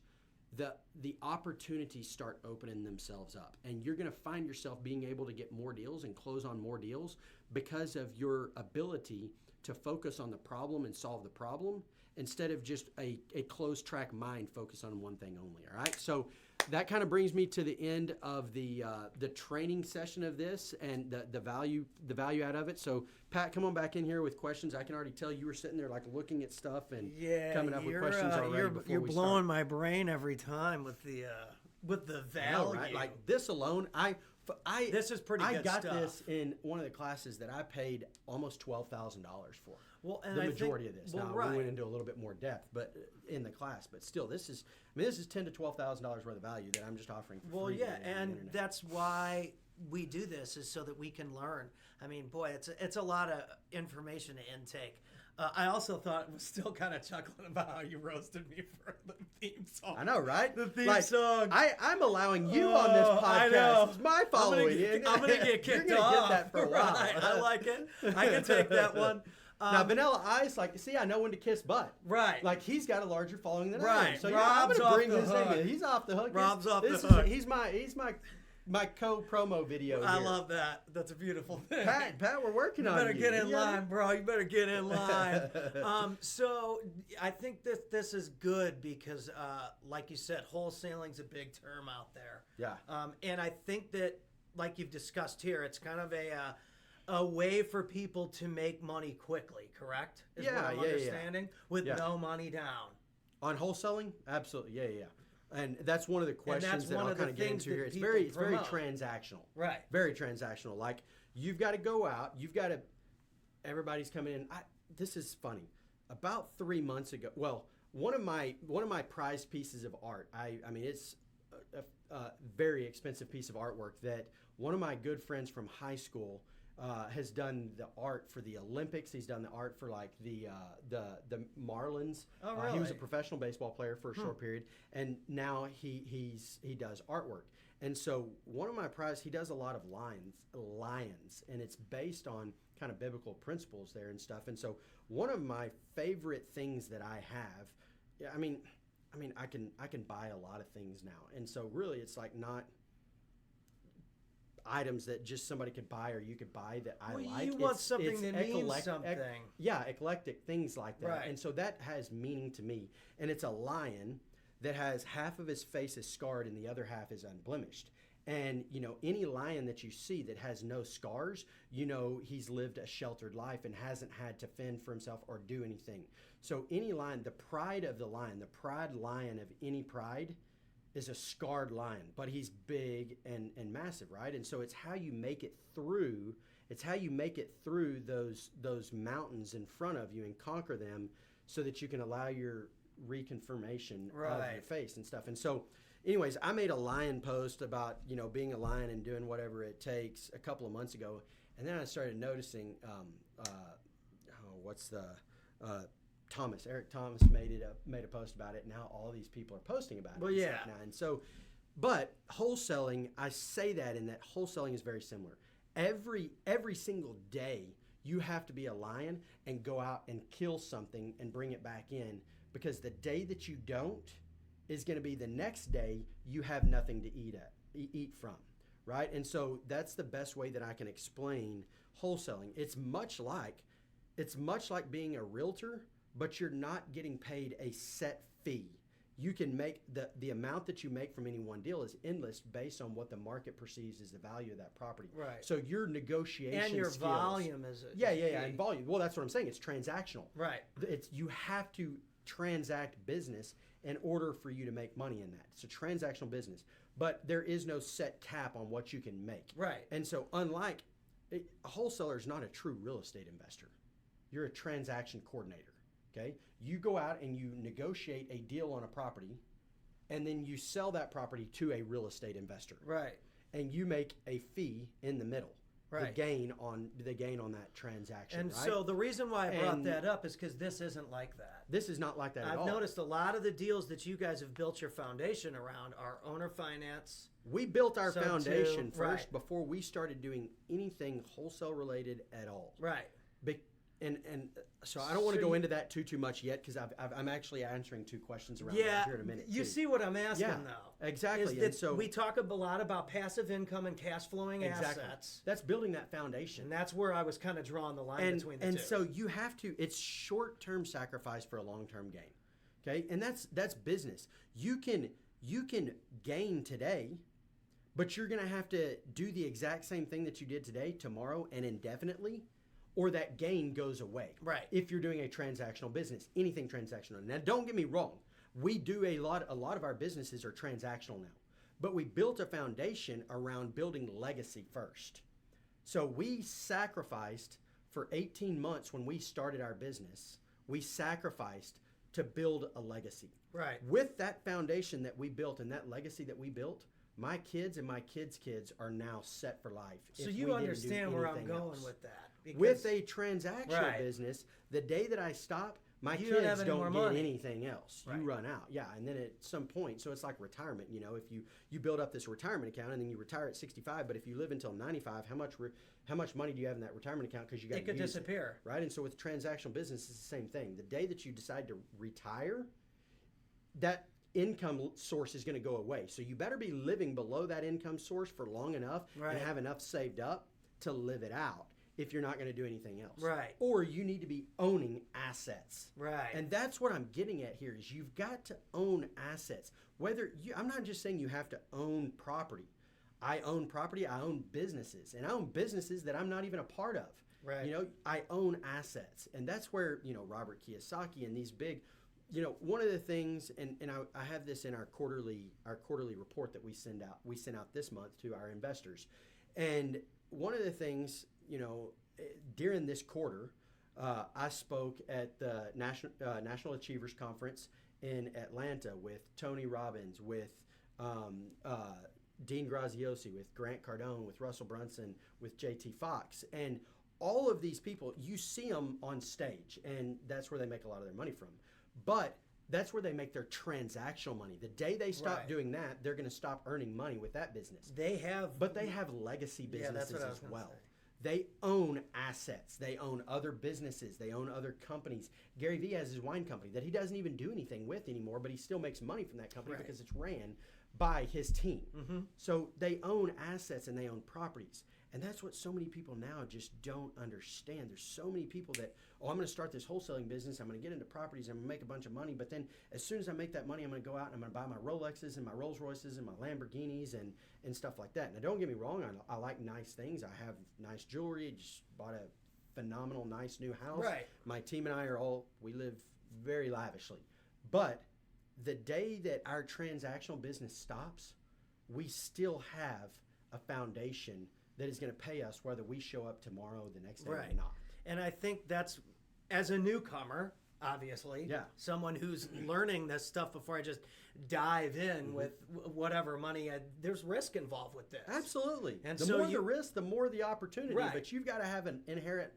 the opportunities start opening themselves up. And you're going to find yourself being able to get more deals and close on more deals because of your ability to focus on the problem and solve the problem instead of just a closed track mind focus on one thing only. All right. So that kind of brings me to the end of the training session of this and the value out of it. So Pat, come on back in here with questions. I can already tell you were sitting there like looking at stuff and coming up with questions already. You're blowing my brain every time with the value. I know, right? Like this alone, this is pretty good stuff. I got stuff. this in one of the classes that I paid almost $12,000 for. Well, and the I majority think, of this. Well, now right. we went into a little bit more depth, but in the class. But still, this is $10,000 to $12,000 worth of value that I'm just offering for free. Yeah, on the and internet. that's why we do this, is so that we can learn. I mean, boy, it's a lot of information to intake. I also thought it was still kind of chuckling about how you roasted me for the theme song. I know, right? The theme song. I'm allowing you on this podcast. I know. It's my following. I'm gonna get kicked You're gonna off. get that for a while. Right. I like it. I can take that one. Now, Vanilla Ice, I know when to kiss butt. Right. Like, he's got a larger following than I Right. do. So Rob's I'm going to bring off the his hook. name in. He's off the hook. Rob's off the This hook. He's my co-promo video I here. love that. That's a beautiful thing. Pat, we're working on You it. better get in line, bro. You better get in line. So I think that this is good because, like you said, wholesaling's a big term out there. Yeah. And I think that, like you've discussed here, it's kind of a way for people to make money quickly, correct? Is what I'm understanding? With no money down. On wholesaling? Absolutely. Yeah. And that's one of the questions that one I'll of the kind of get things into that here. It's people very promote. transactional. Right. Very transactional. Like, you've got to go out. Everybody's coming in. This is funny. About 3 months ago, one of my prized pieces of art. I mean, it's a very expensive piece of artwork that one of my good friends from high school has done the art for the Olympics. He's done the art for like the Marlins. Oh, really? He was a professional baseball player for a short period, and now he does artwork. And so one of my prizes, he does a lot of lions, and it's based on kind of biblical principles there and stuff. And so one of my favorite things that I have, I mean, I can buy a lot of things now, and so really it's like not items that just somebody could buy or you could buy that I like. You want something that means something. Eclectic things like that. Right. And so that has meaning to me. And it's a lion that has half of his face is scarred and the other half is unblemished. And, any lion that you see that has no scars, he's lived a sheltered life and hasn't had to fend for himself or do anything. So any lion, the pride of the lion, the pride lion of any pride is a scarred lion, but he's big and massive, right? And so it's how you make it through. It's how you make it through those mountains in front of you and conquer them, so that you can allow your reconfirmation of your face and stuff. And so, anyways, I made a lion post about being a lion and doing whatever it takes a couple of months ago, and then I started noticing Eric Thomas made a post about it. Now all these people are posting about it. Well, yeah. Now. And so, but wholesaling, I say that in that wholesaling is very similar. Every single day, you have to be a lion and go out and kill something and bring it back in, because the day that you don't is going to be the next day you have nothing to eat from, right? And so that's the best way that I can explain wholesaling. It's much like being a realtor, but you're not getting paid a set fee. You can make the amount that you make from any one deal is endless based on what the market perceives as the value of that property. Right. So your negotiation and your skills, volume is and volume. Well, that's what I'm saying. It's transactional. Right. You have to transact business in order for you to make money in that. It's a transactional business, but there is no set cap on what you can make. Right. And so, a wholesaler is not a true real estate investor. You're a transaction coordinator. Okay, you go out and you negotiate a deal on a property, and then you sell that property to a real estate investor. Right. And you make a fee in the middle. Right. The gain on that transaction. And right? so the reason why I brought that up is because this isn't like that. This is not like that at all. I've noticed a lot of the deals that you guys have built your foundation around are owner finance. We built our foundation first right. before we started doing anything wholesale related at all. Right. And so I don't want to go into that too much yet, because I'm actually answering 2 questions around that here in a minute. You see what I'm asking though. Exactly. Is that so we talk a lot about passive income and cash flowing assets. That's building that foundation. And that's where I was kind of drawing the line between the two. And so you have to, it's short-term sacrifice for a long-term gain. Okay? And that's business. You can you can gain today, but you're going to have to do the exact same thing that you did today, tomorrow, and indefinitely, or that gain goes away. Right. If you're doing a transactional business, anything transactional. Now, don't get me wrong. We do a lot of our businesses are transactional now, but we built a foundation around building legacy first. So we sacrificed for 18 months when we started our business, we sacrificed to build a legacy. Right. With that foundation that we built and that legacy that we built, my kids and my kids' kids are now set for life. So you understand where I'm going with that. With a transactional business, the day that I stop, my kids don't get anything else. Right. You run out. Yeah, and then at some point, so it's like retirement. You know, if you build up this retirement account and then you retire at 65, but if you live until 95, how much money do you have in that retirement account? Because you got it could disappear, right? And so with transactional business, it's the same thing. The day that you decide to retire, that income source is going to go away. So you better be living below that income source for long enough and have enough saved up to live it out if you're not going to do anything else. Right. Or you need to be owning assets. Right. And that's what I'm getting at here is you've got to own assets. I'm not just saying you have to own property. I own property, I own businesses, and I own businesses that I'm not even a part of. Right. You know, I own assets. And that's where, you know, Robert Kiyosaki and these big, you know, one of the things, and I have this in our quarterly report that we sent out this month to our investors. And one of the things, you know, during this quarter, I spoke at the National Achievers Conference in Atlanta with Tony Robbins, with Dean Graziosi, with Grant Cardone, with Russell Brunson, with JT Fox. And all of these people, you see them on stage, and that's where they make a lot of their money from. But that's where they make their transactional money. The day they stop doing that, they're going to stop earning money with that business. But they have legacy businesses as well. They own assets. They own other businesses. They own other companies. Gary Vee has his wine company that he doesn't even do anything with anymore, but he still makes money from that company because it's ran by his team. Mm-hmm. So they own assets and they own properties. And that's what so many people now just don't understand. There's so many people that, I'm going to start this wholesaling business. I'm going to get into properties. I'm going to make a bunch of money. But then as soon as I make that money, I'm going to go out and I'm going to buy my Rolexes and my Rolls Royces and my Lamborghinis and stuff like that. Now, don't get me wrong. I like nice things. I have nice jewelry. Just bought a phenomenal, nice new house. Right. My team and I we live very lavishly. But the day that our transactional business stops, we still have a foundation that is going to pay us whether we show up tomorrow, the next day, or not. And I think that's, as a newcomer, obviously, someone who's learning this stuff before I just dive in with whatever money, there's risk involved with this. Absolutely. And the more the risk, the more the opportunity. Right. But you've got to have an inherent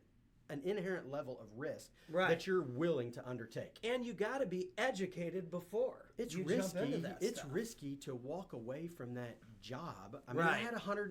level of risk that you're willing to undertake. And you got to be educated before you risky. jump into that It's stuff. risky to walk away from that job. I mean, Right.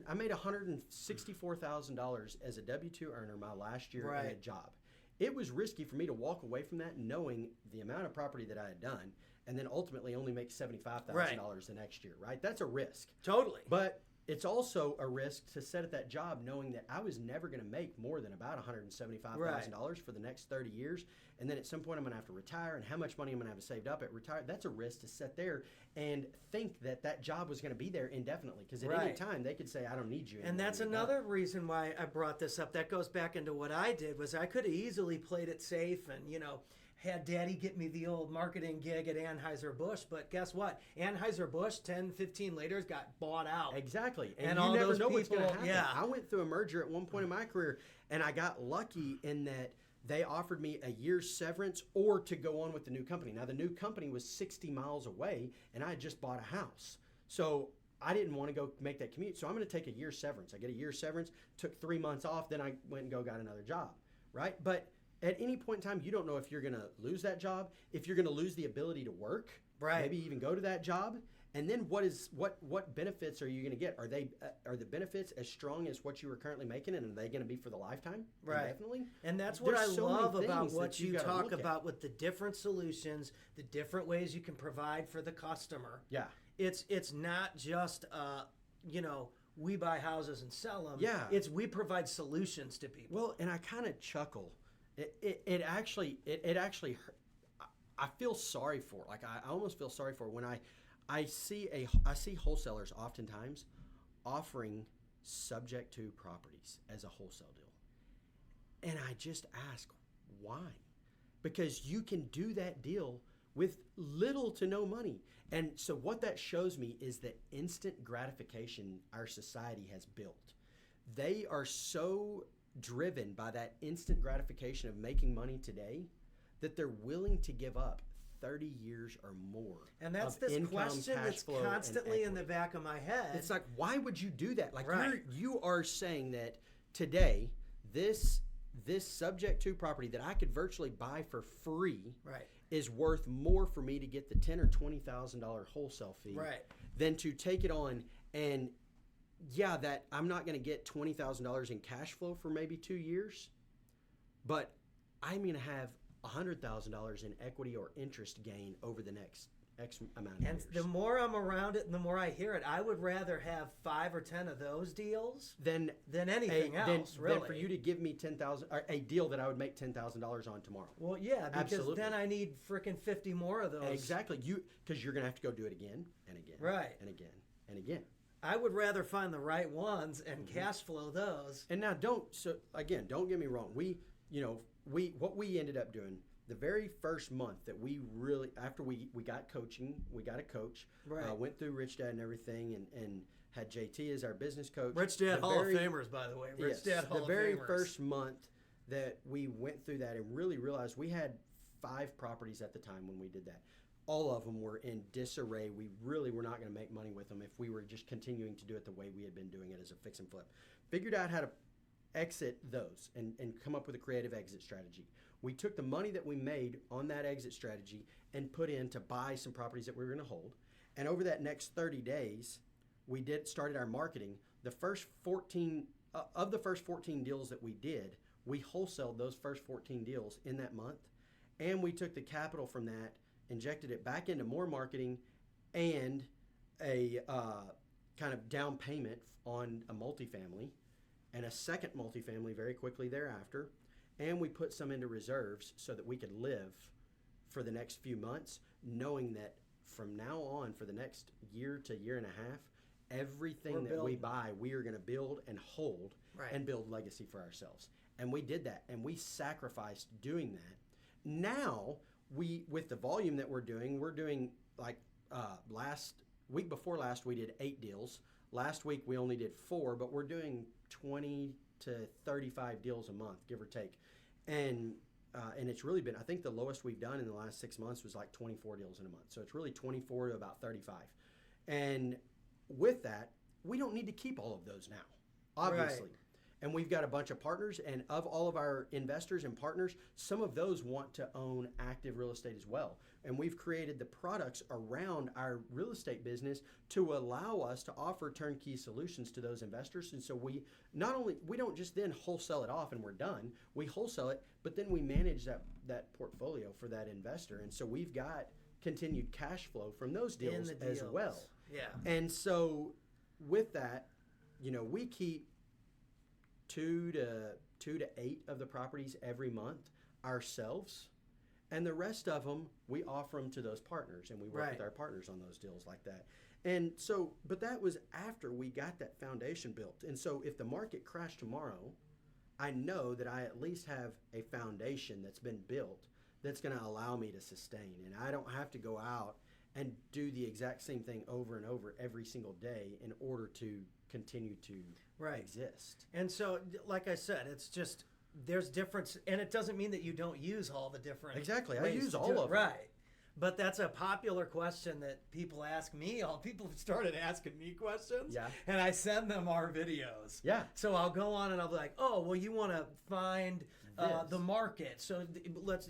I made $164,000 as a W-2 earner my last year at a job. It was risky for me to walk away from that knowing the amount of property that I had done and then ultimately only make $75,000 the next year, right? That's a risk. Totally. But it's also a risk to sit at that job knowing that I was never going to make more than about $175,000 for the next 30 years. And then at some point I'm going to have to retire, and how much money I'm going to have saved up at retire. That's a risk to sit there and think that that job was going to be there indefinitely, because at any time they could say, I don't need you anymore. And that's another reason why I brought this up. That goes back into what I did. Was I could have easily played it safe and, you know, had Daddy get me the old marketing gig at Anheuser-Busch, but guess what? Anheuser-Busch 10, 15 later got bought out. Exactly. And you all never those know what's going to people- happen. yeah. I went through a merger at one point in my career, and I got lucky in that they offered me a year's severance or to go on with the new company. Now, the new company was 60 miles away, and I had just bought a house. So I didn't want to go make that commute. So I'm going to take a year's severance. I get a year's severance, took 3 months off, then I went and got another job, right? But at any point in time, you don't know if you're going to lose that job, if you're going to lose the ability to work, maybe even go to that job. And then what benefits are you going to get? Are the benefits as strong as what you were currently making, and are they going to be for the lifetime? Right. Definitely. And that's what There's I so many love about things what that you gotta talk look at. about with the different solutions, the different ways you can provide for the customer. Yeah. It's not just you know, we buy houses and sell them. Yeah. It's we provide solutions to people. Well, and I kind of chuckle. It actually I feel sorry for. Like I almost feel sorry for when I see wholesalers oftentimes offering subject to properties as a wholesale deal. And I just ask, why? Because you can do that deal with little to no money. And so what that shows me is the instant gratification our society has built. They are so driven by that instant gratification of making money today that they're willing to give up 30 years or more. And that's of this income, question cash that's flow, constantly and in the equity. back of my head. It's like, why would you do that? Like Right. you are saying that today, this subject to property that I could virtually buy for free Right. is worth more for me to get the $10,000 or $20,000 wholesale fee Right. than to take it on. And yeah, that I'm not going to get $20,000 in cash flow for maybe 2 years, but I'm going to have $100,000 in equity or interest gain over the next X amount of And years. the more I'm around it and the more I hear it, I would rather have 5 or 10 of those deals than anything else, really. Than for you to give me $10,000 or a deal that I would make $10,000 on tomorrow. Well, yeah, because Absolutely. then I need freaking 50 more of those. Exactly, because you're going to have to go do it again and again, Right. and again and again. I would rather find the right ones and Mm-hmm. cash flow those. And now don't get me wrong. What we ended up doing the very first month that we really, after we got coaching, we got a coach, Right. went through Rich Dad and everything, and had JT as our business coach. Rich Dad The Hall very- of Famers, by the way. Rich Yes, Dad Hall the of very Famers. first month that we went through that and really realized we had 5 properties at the time when we did that. All of them were in disarray. We really were not going to make money with them if we were just continuing to do it the way we had been doing it as a fix and flip. Figured out how to exit those and come up with a creative exit strategy. We took the money that we made on that exit strategy and put in to buy some properties that we were going to hold. And over that next 30 days, we started our marketing. The first 14 of the first 14 deals that we did, we wholesaled those first 14 deals in that month, and we took the capital from that, injected it back into more marketing and a kind of down payment on a multifamily and a second multifamily very quickly thereafter. And we put some into reserves so that we could live for the next few months, knowing that from now on, for the next year to year and a half, everything that we buy, we are going to build and hold Right. and build legacy for ourselves. And we did that, and we sacrificed doing that. Now, with the volume that we're doing like week before last, we did 8 deals. Last week, we only did 4, but we're doing 20 to 35 deals a month, give or take. And it's really been, I think the lowest we've done in the last 6 months was like 24 deals in a month. So it's really 24 to about 35. And with that, we don't need to keep all of those now, obviously. Right. And we've got a bunch of partners, and of all of our investors and partners, some of those want to own active real estate as well. And we've created the products around our real estate business to allow us to offer turnkey solutions to those investors. And so we don't just then wholesale it off and we're done. We wholesale it, but then we manage that portfolio for that investor. And so we've got continued cash flow from those deals as well. Yeah. And so with that, we keep 2 to 8 of the properties every month ourselves, and the rest of them we offer them to those partners, and we work with our partners on those deals like that. And so, but that was after we got that foundation built. And so if the market crashed tomorrow, I know that I at least have a foundation that's been built that's going to allow me to sustain, and I don't have to go out and do the exact same thing over and over every single day in order to continue to exist. And so, like I said, it's just there's difference, and it doesn't mean that you don't use all the different. Exactly, I ways use to all do it. of them. Right. But that's a popular question that people ask me. People have started asking me questions, Yeah. and I send them our videos. Yeah. So I'll go on and I'll be like, oh, well, you want to find the market. So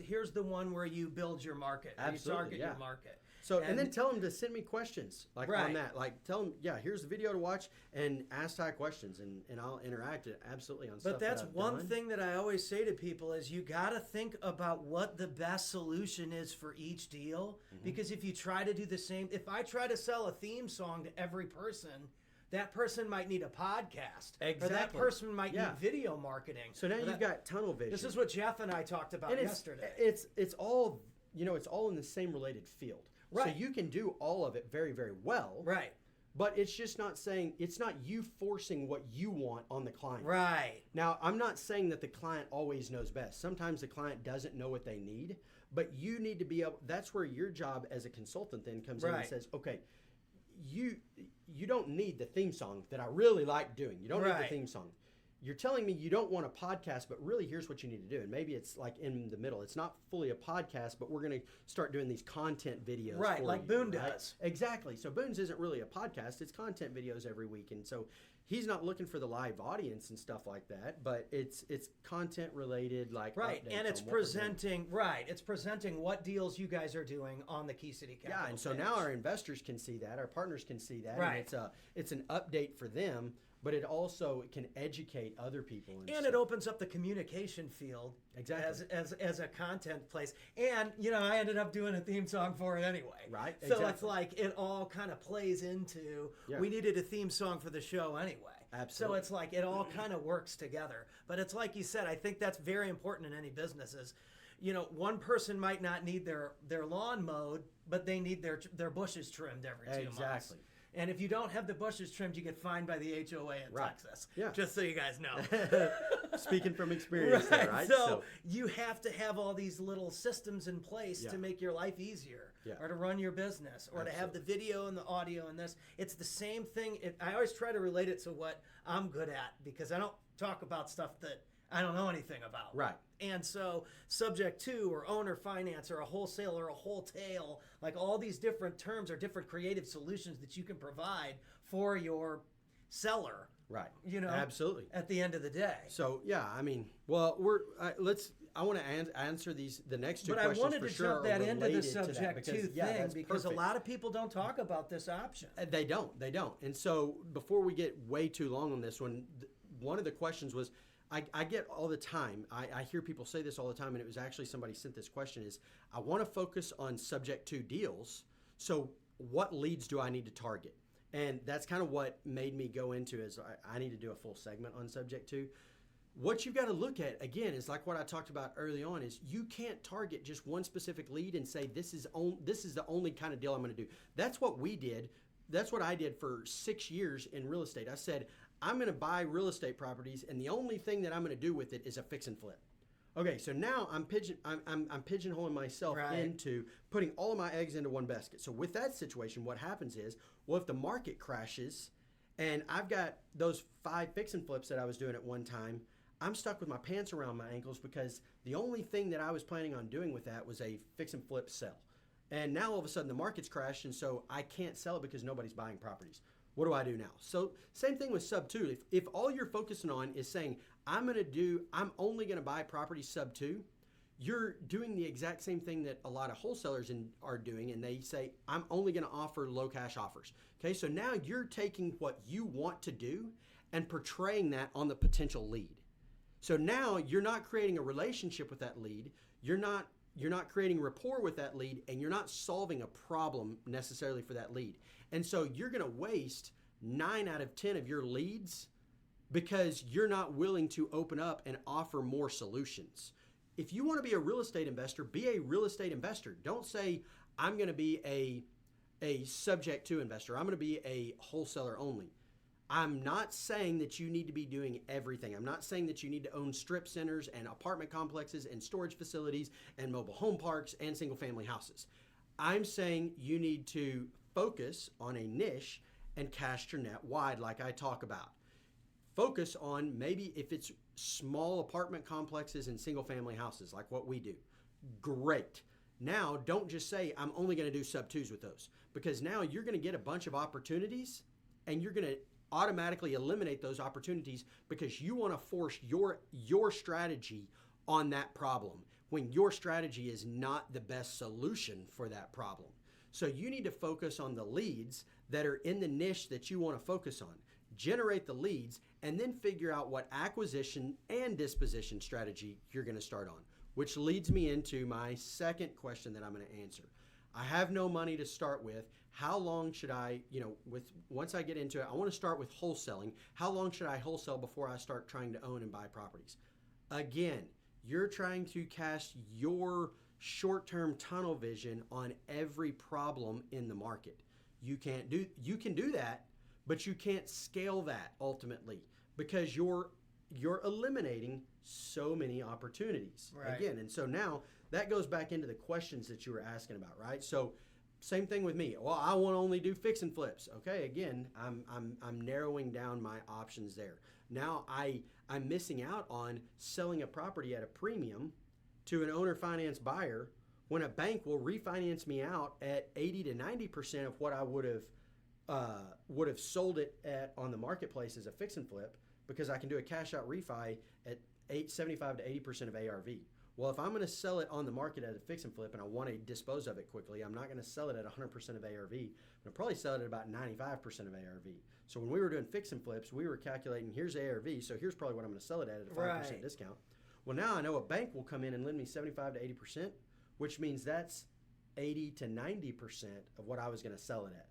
here's the one where you build your market. Where Absolutely, you target yeah. your market. So, and then tell them to send me questions on Right. that. Like, tell them, here's the video to watch, and ask Ty questions, and I'll interact absolutely on stuff. But that's that I've one done. thing that I always say to people is you got to think about what the best solution is for each deal. Mm-hmm. Because if you try to do the same, if I try to sell a theme song to every person, that person might need a podcast. Or that Exactly. person might Yeah. need video marketing. So now Or you've that- got tunnel vision. This is what Jeff and I talked about and yesterday. it's all it's all in the same related field. Right. So you can do all of it very, very well. Right. But it's just not saying, it's not you forcing what you want on the client. Right. Now, I'm not saying that the client always knows best. Sometimes the client doesn't know what they need, but you need to be able, that's where your job as a consultant then comes in and says, okay, you don't need the theme song that I really like doing. You don't need the theme song. You're telling me you don't want a podcast, but really here's what you need to do. And maybe it's like in the middle. It's not fully a podcast, but we're going to start doing these content videos. Right, like Boone right? does. Exactly. So Boone's isn't really a podcast. It's content videos every week. And so he's not looking for the live audience and stuff like that, but it's content related, like right. And it's presenting it's presenting what deals you guys are doing on the Key City Capital. Yeah, and so page. now our investors can see that, our partners can see that, right. and it's an update for them. But it also can educate other people. And it opens up the communication field as a content place. And, I ended up doing a theme song for it anyway. Right, So it's like it all kind of plays into, we needed a theme song for the show anyway. Absolutely. So it's like it all kind of works together. But it's like you said, I think that's very important in any businesses. One person might not need their lawn mowed, but they need their bushes trimmed every 2 months. Exactly. And if you don't have the bushes trimmed, you get fined by the HOA in Texas. Yeah. Just so you guys know. Speaking from experience there, right? So you have to have all these little systems in place to make your life easier or to run your business or to have the video and the audio and this. It's the same thing. I always try to relate it to what I'm good at because I don't talk about stuff that I don't know anything about. Right. And so subject to or owner finance or a wholesaler or a wholesale, like all these different terms are different creative solutions that you can provide for your seller. Right. Absolutely. At the end of the day. So, well, I want to answer the next two questions. But I wanted to jump that into the subject to thing because a lot of people don't talk about this option. They don't. And so before we get way too long on this one of the questions was, I get all the time, I hear people say this all the time, and it was actually somebody sent this question is, I want to focus on subject to deals, so what leads do I need to target? And that's kind of what made me go into is I need to do a full segment on subject to. What you've got to look at, again, is like what I talked about early on, is you can't target just one specific lead and say this is the only kind of deal I'm going to do. That's what we did. That's what I did for 6 years in real estate. I said, I'm going to buy real estate properties, and the only thing that I'm going to do with it is a fix and flip. Okay, so now I'm pigeonholing myself into putting all of my eggs into one basket. So with that situation, what happens is, well, if the market crashes, and I've got those 5 fix and flips that I was doing at one time, I'm stuck with my pants around my ankles because the only thing that I was planning on doing with that was a fix and flip sell. And now all of a sudden the market's crashed, and so I can't sell it because nobody's buying properties. What do I do now? So same thing with sub 2. If all you're focusing on is saying, I'm only going to buy properties sub 2, you're doing the exact same thing that a lot of wholesalers are doing, and they say, I'm only going to offer low cash offers. Okay, so now you're taking what you want to do and portraying that on the potential lead. So now you're not creating a relationship with that lead. You're not creating rapport with that lead, and you're not solving a problem necessarily for that lead. And so you're going to waste 9 out of 10 of your leads because you're not willing to open up and offer more solutions. If you want to be a real estate investor, be a real estate investor. Don't say, I'm going to be a subject to investor. I'm going to be a wholesaler only. I'm not saying that you need to be doing everything. I'm not saying that you need to own strip centers and apartment complexes and storage facilities and mobile home parks and single family houses. I'm saying you need to focus on a niche and cast your net wide like I talk about. Focus on maybe if it's small apartment complexes and single family houses like what we do. Great. Now don't just say I'm only going to do sub 2s with those, because now you're going to get a bunch of opportunities and you're going to automatically eliminate those opportunities because you want to force your strategy on that problem when your strategy is not the best solution for that problem. So you need to focus on the leads that are in the niche that you want to focus on. Generate the leads and then figure out what acquisition and disposition strategy you're going to start on, which leads me into my second question that I'm going to answer. I have no money to start with. How long should I, once I get into it, I want to start with wholesaling. How long should I wholesale before I start trying to own and buy properties? Again, you're trying to cast your short-term tunnel vision on every problem in the market. You can do that, but you can't scale that ultimately because you're eliminating so many opportunities again. And so now that goes back into the questions that you were asking about, right? So same thing with me. Well, I want to only do fix and flips. Okay, again, I'm narrowing down my options there. Now I'm missing out on selling a property at a premium to an owner finance buyer when a bank will refinance me out at 80 to 90% of what I would have sold it at on the marketplace as a fix and flip, because I can do a cash out refi at 75 to 80% of ARV. Well, if I'm going to sell it on the market at a fix and flip and I want to dispose of it quickly, I'm not going to sell it at 100% of ARV. I'm going to probably sell it at about 95% of ARV. So when we were doing fix and flips, we were calculating, here's ARV, so here's probably what I'm going to sell it at a 5% discount. Well, now I know a bank will come in and lend me 75 to 80%, which means that's 80 to 90% of what I was going to sell it at.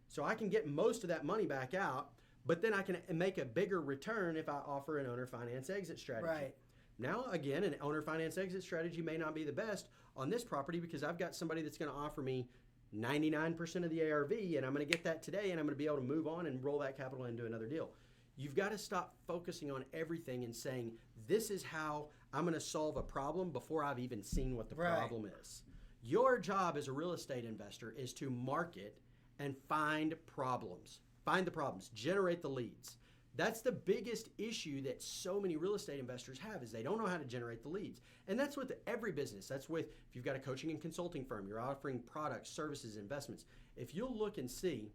So I can get most of that money back out, but then I can make a bigger return if I offer an owner finance exit strategy. Right. Now, again, an owner finance exit strategy may not be the best on this property because I've got somebody that's going to offer me 99% of the ARV, and I'm going to get that today, and I'm going to be able to move on and roll that capital into another deal. You've got to stop focusing on everything and saying, this is how I'm going to solve a problem before I've even seen what the problem is. Your job as a real estate investor is to market and find problems. Find the problems, generate the leads. That's the biggest issue that so many real estate investors have, is they don't know how to generate the leads. And that's with every business. That's with, if you've got a coaching and consulting firm, you're offering products, services, investments. If you'll look and see,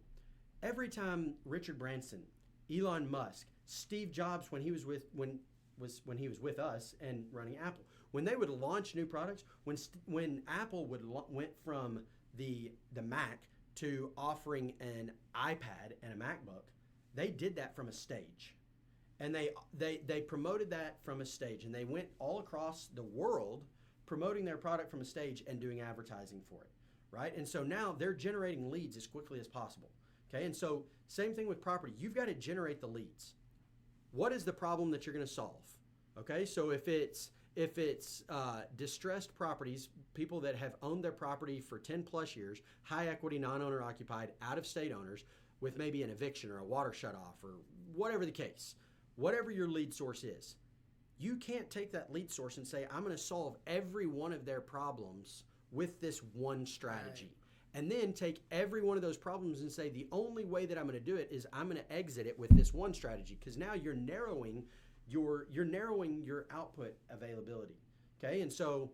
every time Richard Branson, Elon Musk, Steve Jobs, when he was with us and running Apple, when they would launch new products, when Apple went from the Mac to offering an iPad and a MacBook, they did that from a stage. And they promoted that from a stage, and they went all across the world promoting their product from a stage and doing advertising for it, right? And so now they're generating leads as quickly as possible, okay? And so same thing with property. You've got to generate the leads. What is the problem that you're going to solve, okay? So if it's distressed properties, people that have owned their property for 10 plus years, high equity, non-owner occupied, out-of-state owners, with maybe an eviction or a water shutoff or whatever the case, whatever your lead source is, you can't take that lead source and say, I'm going to solve every one of their problems with this one strategy. Right. And then take every one of those problems and say, the only way that I'm going to do it is I'm going to exit it with this one strategy, because now you're narrowing your output availability. Okay? And so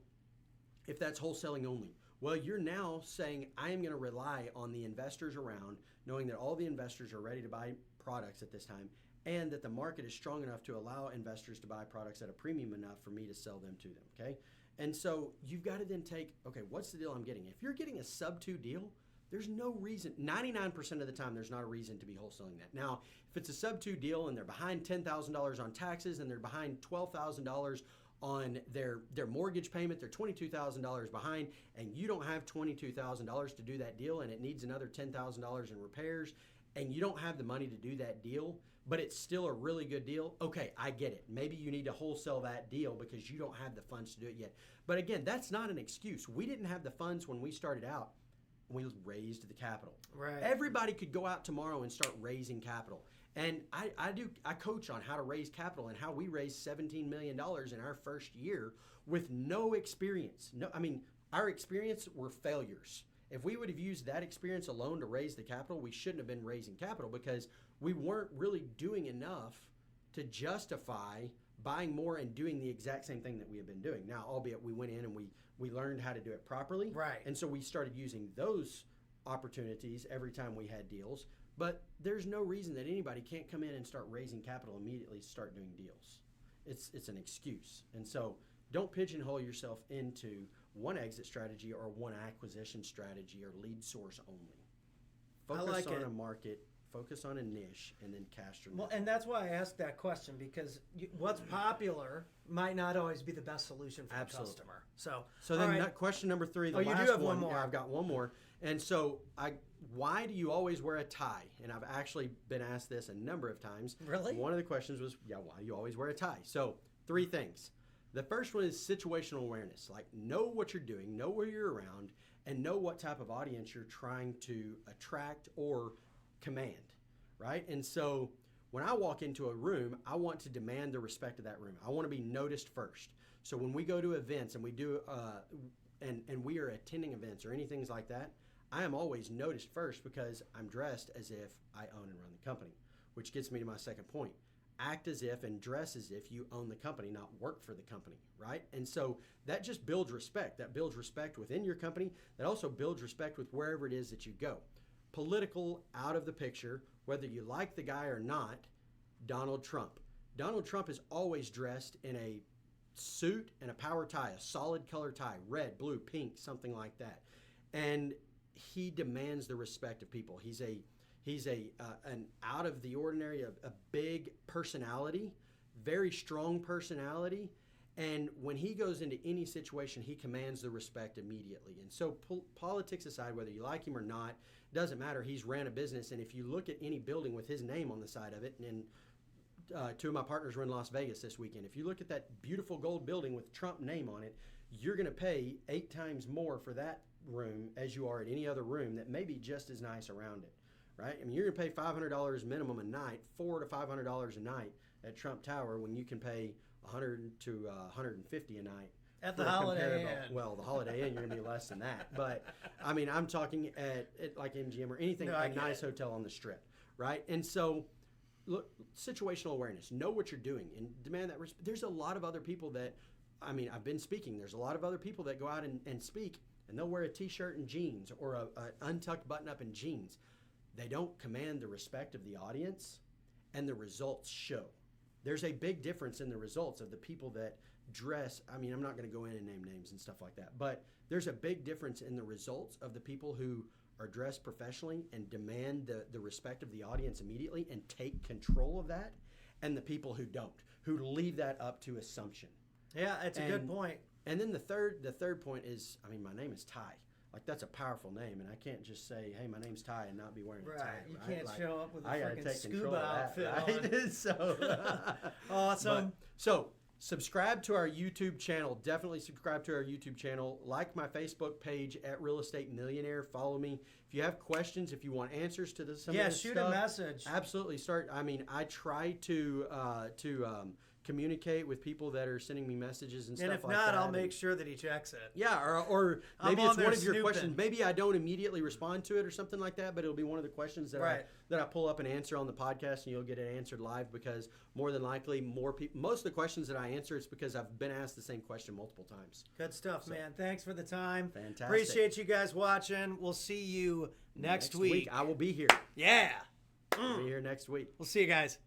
if that's wholesaling only, well, you're now saying, I am going to rely on the investors around, knowing that all the investors are ready to buy products at this time, and that the market is strong enough to allow investors to buy products at a premium enough for me to sell them to them, okay? And so you've got to then take, okay, what's the deal I'm getting? If you're getting a sub-2 deal, there's no reason, 99% of the time, there's not a reason to be wholesaling that. Now, if it's a sub-2 deal and they're behind $10,000 on taxes and they're behind $12,000 on their mortgage payment, they're $22,000 behind, and you don't have $22,000 to do that deal, and it needs another $10,000 in repairs, and you don't have the money to do that deal, but it's still a really good deal, okay, I get it. Maybe you need to wholesale that deal because you don't have the funds to do it yet. But again, that's not an excuse. We didn't have the funds when we started out. We raised the capital. Right. Everybody could go out tomorrow and start raising capital. And I coach on how to raise capital and how we raised $17 million in our first year with no experience. Our experience were failures. If we would have used that experience alone to raise the capital, we shouldn't have been raising capital because we weren't really doing enough to justify buying more and doing the exact same thing that we have been doing. Now, albeit we went in and we learned how to do it properly. Right. And so we started using those opportunities every time we had deals. But there's no reason that anybody can't come in and start raising capital immediately, start doing deals. It's an excuse. And so don't pigeonhole yourself into one exit strategy or one acquisition strategy or lead source only. Focus on a market, focus on a niche, and then cast your net. Well, and that's why I asked that question, because what's popular might not always be the best solution for the customer. So then question number 3, the last you do have one more. Yeah, I've got one more. And so why do you always wear a tie? And I've actually been asked this a number of times. Really? One of the questions was, why do you always wear a tie? So 3 things. The first one is situational awareness. Like, know what you're doing, know where you're around, and know what type of audience you're trying to attract or command, right? And so when I walk into a room, I want to demand the respect of that room. I want to be noticed first. So when we go to events and we do, and we are attending events or anything like that, I am always noticed first because I'm dressed as if I own and run the company, which gets me to my second point. Act as if and dress as if you own the company, not work for the company, right? And so that just builds respect. That builds respect within your company. That also builds respect with wherever it is that you go. Political, out of the picture, whether you like the guy or not, Donald Trump. Donald Trump is always dressed in a suit and a power tie, a solid color tie, red, blue, pink, something like that. And he demands the respect of people. He's an out of the ordinary, a big personality, very strong personality. And when he goes into any situation, he commands the respect immediately. And so politics aside, whether you like him or not, doesn't matter. He's ran a business. And if you look at any building with his name on the side of it, and two of my partners were in Las Vegas this weekend. If you look at that beautiful gold building with Trump name on it, you're going to pay 8 times more for that room as you are at any other room that may be just as nice around it. Right? I mean, you're going to pay $500 minimum a night, $400 to $500 a night at Trump Tower when you can pay $100 to $150 a night at the Holiday Inn. Well, the Holiday Inn, you're going to be less than that. But I mean, I'm talking at like MGM or anything, a nice hotel on the Strip, right? And so, look, situational awareness. Know what you're doing and demand that respect. There's a lot of other people that, I mean, I've been speaking. There's a lot of other people that go out and speak, and they'll wear a T-shirt and jeans or a untucked button-up and jeans. They don't command the respect of the audience, and the results show. There's a big difference in the results of the people that dress. I mean, I'm not going to go in and name names and stuff like that, but there's a big difference in the results of the people who are dressed professionally and demand the respect of the audience immediately and take control of that, and the people who don't, who leave that up to assumption. Yeah, it's a good point. And then the third point is, I mean, my name is Ty. Like, that's a powerful name, and I can't just say, hey, my name's Ty and not be wearing a tie. Right, you can't like, show up with a freaking scuba outfit right? So, awesome. So, subscribe to our YouTube channel. Definitely subscribe to our YouTube channel. Like my Facebook page at Real Estate Millionaire. Follow me. If you have questions, if you want answers to some of this shoot stuff, a message. Absolutely. I try to communicate with people that are sending me messages and stuff like that. And if not, I'll make sure that he checks it. Yeah, or maybe it's one of your questions. Maybe I don't immediately respond to it or something like that, but it'll be one of the questions that I pull up and answer on the podcast, and you'll get it answered live, because more than likely most of the questions that I answer, it's because I've been asked the same question multiple times. Good stuff, man. Thanks for the time. Fantastic. Appreciate you guys watching. We'll see you next week. I will be here. Yeah. I'll be here next week. We'll see you guys.